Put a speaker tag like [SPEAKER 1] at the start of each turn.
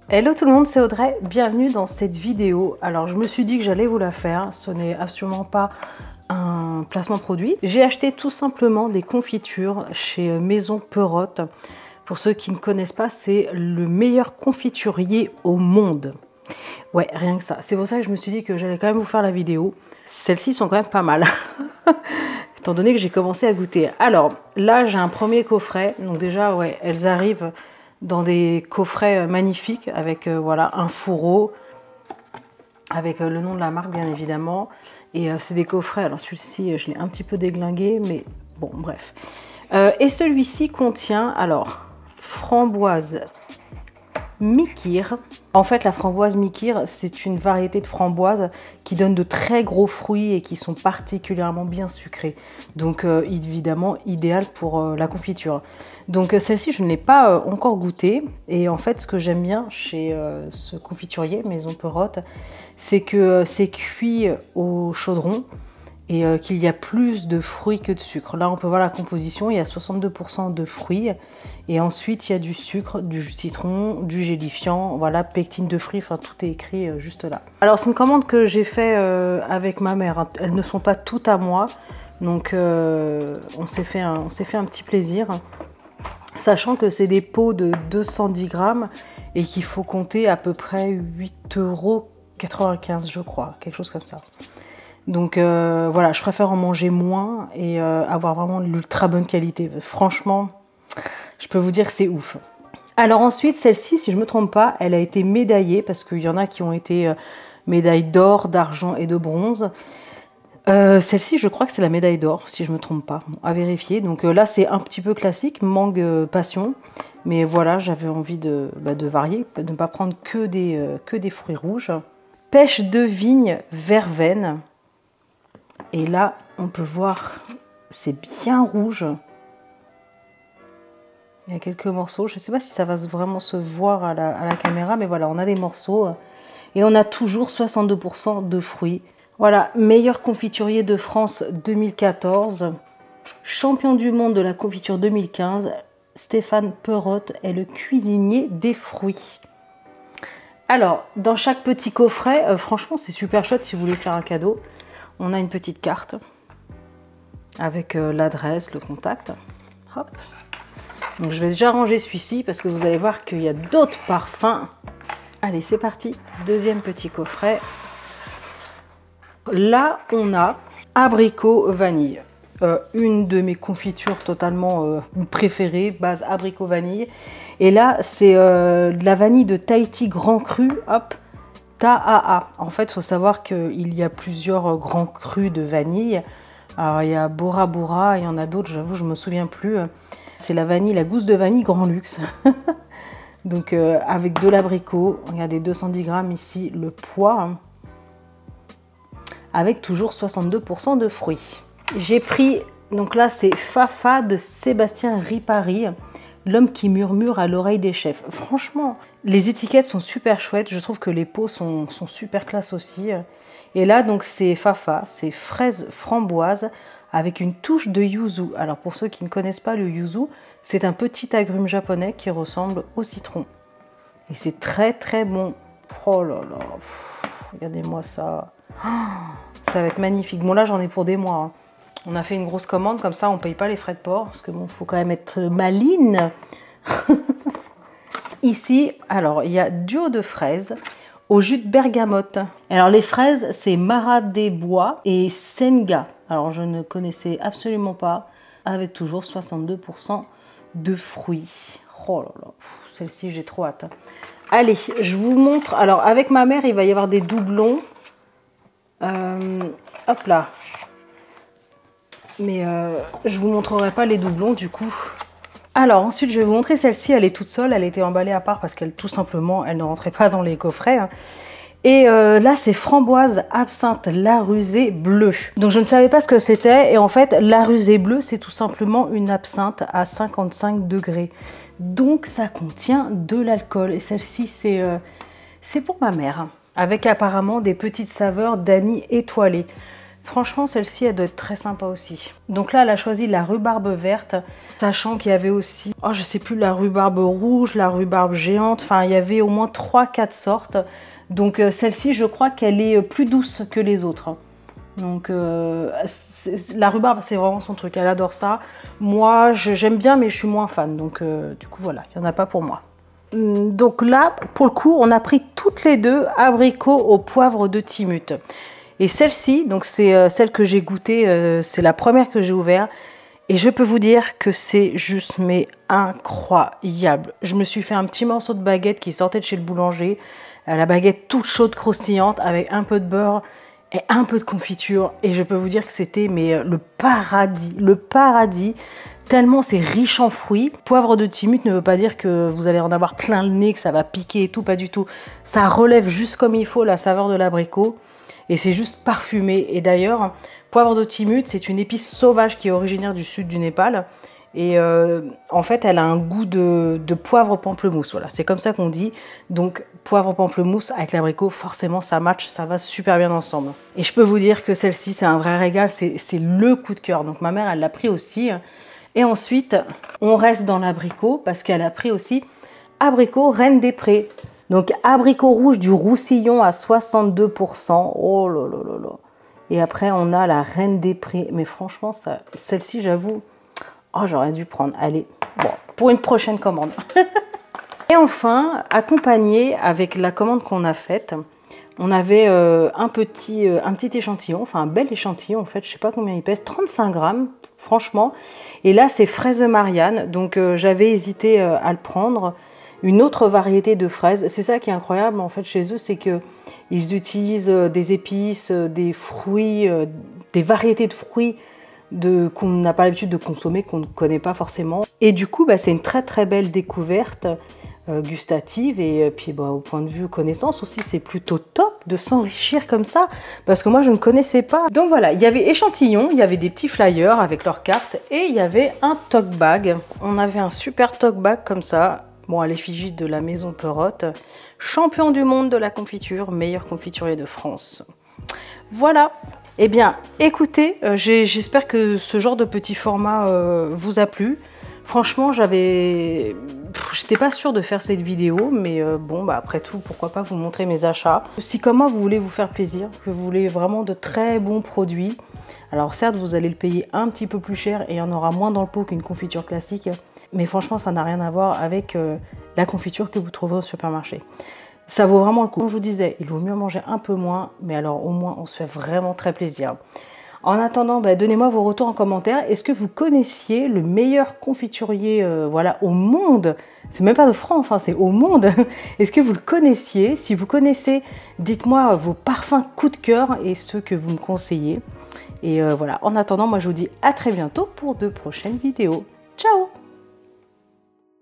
[SPEAKER 1] Hello tout le monde, c'est Audrey, bienvenue dans cette vidéo. Alors je me suis dit que j'allais vous la faire, ce n'est absolument pas un placement produit. J'ai acheté tout simplement des confitures chez Maison Perrotte. Pour ceux qui ne connaissent pas, c'est le meilleur confiturier au monde. Ouais, rien que ça. C'est pour ça que je me suis dit que j'allais quand même vous faire la vidéo. Celles-ci sont quand même pas mal, étant donné que j'ai commencé à goûter. Alors là, j'ai un premier coffret. Donc déjà, ouais, elles arrivent dans des coffrets magnifiques avec voilà, un fourreau, avec le nom de la marque bien évidemment. Et c'est des coffrets, alors celui-ci je l'ai un petit peu déglingué, mais bon bref. Et celui-ci contient alors framboise Mikir. En fait, la framboise Mikir, c'est une variété de framboises qui donne de très gros fruits et qui sont particulièrement bien sucrés. Donc, évidemment, idéal pour la confiture. Donc, celle-ci, je ne l'ai pas encore goûtée. Et en fait, ce que j'aime bien chez ce confiturier, Maison Perrotte, c'est que c'est cuit au chaudron et qu'il y a plus de fruits que de sucre. Là, on peut voir la composition, il y a 62% de fruits, et ensuite il y a du sucre, du jus de citron, du gélifiant, voilà, pectine de fruits, enfin tout est écrit juste là. Alors c'est une commande que j'ai fait avec ma mère, hein. Elles ne sont pas toutes à moi, donc on s'est fait un petit plaisir, sachant que c'est des pots de 210 grammes et qu'il faut compter à peu près 8,95 € je crois, quelque chose comme ça. Donc voilà, je préfère en manger moins et avoir vraiment de l'ultra bonne qualité. Franchement, je peux vous dire que c'est ouf. Alors ensuite, celle-ci, si je ne me trompe pas, elle a été médaillée parce qu'il y en a qui ont été médailles d'or, d'argent et de bronze. Celle-ci, je crois que c'est la médaille d'or, si je ne me trompe pas, bon, à vérifier. Donc là, c'est un petit peu classique, mangue passion. Mais voilà, j'avais envie de varier, de ne pas prendre que des fruits rouges. Pêche de vigne verveine. Et là, on peut voir, c'est bien rouge. Il y a quelques morceaux. Je ne sais pas si ça va vraiment se voir à la caméra, mais voilà, on a des morceaux. Et on a toujours 62% de fruits. Voilà, meilleur confiturier de France 2014. Champion du monde de la confiture 2015. Stéphane Perrotte est le cuisinier des fruits. Alors, dans chaque petit coffret, franchement, c'est super chouette si vous voulez faire un cadeau. On a une petite carte avec l'adresse, le contact. Hop. Donc je vais déjà ranger celui-ci parce que vous allez voir qu'il y a d'autres parfums. Allez, c'est parti. Deuxième petit coffret. Là, on a abricot vanille. Une de mes confitures totalement préférées, base abricot vanille. Et là, c'est de la vanille de Tahiti Grand Cru. Hop. Taaa. En fait, il faut savoir qu'il y a plusieurs grands crus de vanille. Alors, il y a Bora Bora, il y en a d'autres, j'avoue, je ne me souviens plus. C'est la vanille, la gousse de vanille grand luxe. Donc, avec de l'abricot, regardez, 210 grammes ici, le poids. Hein, avec toujours 62% de fruits. J'ai pris, donc là, c'est Fafa de Sébastien Ripari. L'homme qui murmure à l'oreille des chefs. Franchement, les étiquettes sont super chouettes. Je trouve que les pots sont super classe aussi. Et là, donc, c'est Fafa, c'est fraise framboise avec une touche de yuzu. Alors, pour ceux qui ne connaissent pas le yuzu, c'est un petit agrume japonais qui ressemble au citron. Et c'est très, très bon. Oh là là, regardez-moi ça. Oh, ça va être magnifique. Bon, là, j'en ai pour des mois. Hein. On a fait une grosse commande, comme ça on ne paye pas les frais de port, parce que bon, il faut quand même être maline. Ici, alors, il y a duo de fraises au jus de bergamote. Alors, les fraises, c'est Mara des Bois et Senga. Alors, je ne connaissais absolument pas, avec toujours 62% de fruits. Oh là là, celle-ci, j'ai trop hâte. Allez, je vous montre. Alors, avec ma mère, il va y avoir des doublons. Hop là. Mais je vous montrerai pas les doublons du coup. Alors ensuite je vais vous montrer celle-ci, elle est toute seule, elle était emballée à part parce qu'elle tout simplement elle ne rentrait pas dans les coffrets. Hein. Et là c'est framboise absinthe la rusée bleue. Donc je ne savais pas ce que c'était et en fait la rusée bleue c'est tout simplement une absinthe à 55 degrés. Donc ça contient de l'alcool et celle-ci c'est pour ma mère. Avec apparemment des petites saveurs d'anis étoilées. Franchement, celle-ci, elle doit être très sympa aussi. Donc là, elle a choisi la rhubarbe verte, sachant qu'il y avait aussi, oh, je sais plus, la rhubarbe rouge, la rhubarbe géante. Enfin, il y avait au moins 3-4 sortes. Donc celle-ci, je crois qu'elle est plus douce que les autres. Donc la rhubarbe, c'est vraiment son truc. Elle adore ça. Moi, j'aime bien, mais je suis moins fan. Donc du coup, voilà, il n'y en a pas pour moi. Donc là, pour le coup, on a pris toutes les deux abricots au poivre de Timut. Et celle-ci, donc c'est celle que j'ai goûtée, c'est la première que j'ai ouverte. Et je peux vous dire que c'est juste mais incroyable. Je me suis fait un petit morceau de baguette qui sortait de chez le boulanger. La baguette toute chaude, croustillante, avec un peu de beurre et un peu de confiture. Et je peux vous dire que c'était mais le paradis. Le paradis, tellement c'est riche en fruits. Poivre de Timut ne veut pas dire que vous allez en avoir plein le nez, que ça va piquer et tout, pas du tout. Ça relève juste comme il faut la saveur de l'abricot. Et c'est juste parfumé. Et d'ailleurs, poivre de Timut, c'est une épice sauvage qui est originaire du sud du Népal. Et en fait, elle a un goût de poivre pamplemousse. Voilà, c'est comme ça qu'on dit. Donc, poivre pamplemousse avec l'abricot, forcément, ça match, ça va super bien ensemble. Et je peux vous dire que celle-ci, c'est un vrai régal. C'est le coup de cœur. Donc, ma mère, elle l'a pris aussi. Et ensuite, on reste dans l'abricot parce qu'elle a pris aussi abricot Reine des Prés. Donc, abricot rouge du Roussillon à 62%. Oh là là là là. Et après, on a la Reine des Prés. Mais franchement, celle-ci, j'avoue, oh, j'aurais dû prendre. Allez, bon, pour une prochaine commande. Et enfin, accompagné avec la commande qu'on a faite, on avait un petit échantillon, enfin un bel échantillon en fait, je sais pas combien il pèse, 35 grammes, franchement. Et là, c'est fraise Marianne, donc j'avais hésité à le prendre. Une autre variété de fraises, c'est ça qui est incroyable en fait chez eux, c'est qu'ils utilisent des épices, des fruits, des variétés de fruits qu'on n'a pas l'habitude de consommer, qu'on ne connaît pas forcément. Et du coup, bah, c'est une très très belle découverte gustative et puis bah, au point de vue connaissance aussi, c'est plutôt top de s'enrichir comme ça parce que moi je ne connaissais pas. Donc voilà, il y avait échantillons, il y avait des petits flyers avec leurs cartes et il y avait un tote bag. On avait un super tote bag comme ça. Bon, à l'effigie de la maison Perrotte, champion du monde de la confiture, meilleur confiturier de France. Voilà. Eh bien, écoutez, j'espère que ce genre de petit format vous a plu. Franchement, j'étais pas sûre de faire cette vidéo, mais bon, bah, après tout, pourquoi pas vous montrer mes achats. Si comme moi, vous voulez vous faire plaisir, que vous voulez vraiment de très bons produits, alors certes, vous allez le payer un petit peu plus cher et il y en aura moins dans le pot qu'une confiture classique, mais franchement, ça n'a rien à voir avec la confiture que vous trouverez au supermarché. Ça vaut vraiment le coup. Comme je vous disais, il vaut mieux manger un peu moins, mais alors au moins, on se fait vraiment très plaisir. En attendant, bah, donnez-moi vos retours en commentaire. Est-ce que vous connaissiez le meilleur confiturier voilà, au monde? C'est même pas de France, hein, c'est au monde. Est-ce que vous le connaissiez? Si vous connaissez, dites-moi vos parfums coup de cœur et ceux que vous me conseillez. Et voilà, en attendant, moi je vous dis à très bientôt pour de prochaines vidéos. Ciao!